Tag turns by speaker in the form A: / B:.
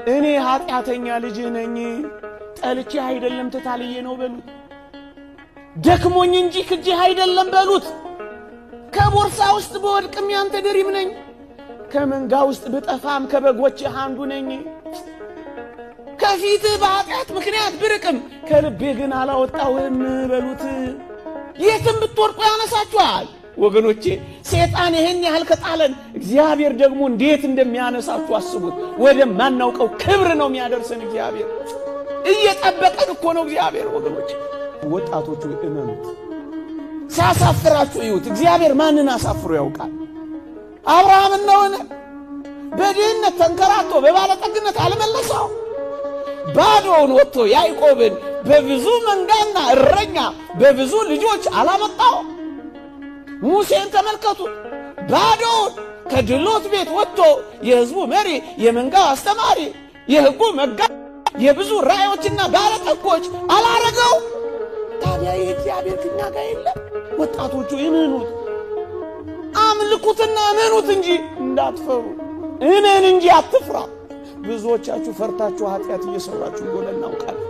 A: እኔ ኃጢአተኛ ልጅ ነኝ ጠልቼ አይደለም ተታልዬ ነው በሉት። ደክሞኝ እንጂ ክጄ አይደለም በሉት። ከቦርሳ ውስጥ በወድቅም ያንተ ድሪም ነኝ፣ ከመንጋ ውስጥ በጠፋም ከበጎች አንዱ ነኝ። ከፊትህ በኃጢአት ምክንያት ብርቅም ከልቤ ግን አላወጣውም በሉት። የትም ብትወድቁ ያነሳችኋል። ወገኖቼ ሰይጣን ይሄን ያህል ከጣለን እግዚአብሔር ደግሞ እንዴት እንደሚያነሳችሁ አስቡት። ወደ ማናውቀው ክብር ነው የሚያደርሰን እግዚአብሔር። እየጠበቀን እኮ ነው እግዚአብሔር። ወገኖቼ ወጣቶቹ እመኑት። ሲያሳፍራችሁ እዩት። እግዚአብሔር ማንን አሳፍሮ ያውቃል? አብርሃምን ነውን? በድህነት ተንከራቶ በባለጠግነት አልመለሰው? ባዶውን ወጥቶ ያዕቆብን በብዙ መንጋና እረኛ በብዙ ልጆች አላመጣው? ሙሴን ተመልከቱ። ባዶውን ከድሎት ቤት ወጥቶ የሕዝቡ መሪ፣ የመንጋው አስተማሪ፣ የሕጉ መጋቢ፣ የብዙ ራእዮችና ባለጠጎች አላረገው? ታዲያ የእግዚአብሔር ከኛ ጋር የለም? ወጣቶቹ እመኑት፣ አምልኩትና እመኑት እንጂ እንዳትፈሩ። እመን እንጂ አትፍራ። ብዙዎቻችሁ ፈርታችሁ ኃጢአት እየሰራችሁ እንደሆነ እናውቃለን።